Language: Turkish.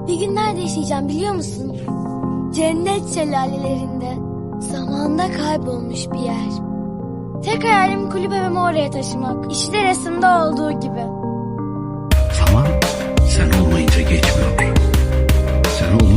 Bir gün nerede yaşayacağım biliyor musun? Cennet şelalelerinde. Zamanda kaybolmuş bir yer. Tek hayalim kulübemi oraya taşımak. İşte resimde olduğu gibi. Zaman sen olmayınca geçmiyor. Sen olmayınca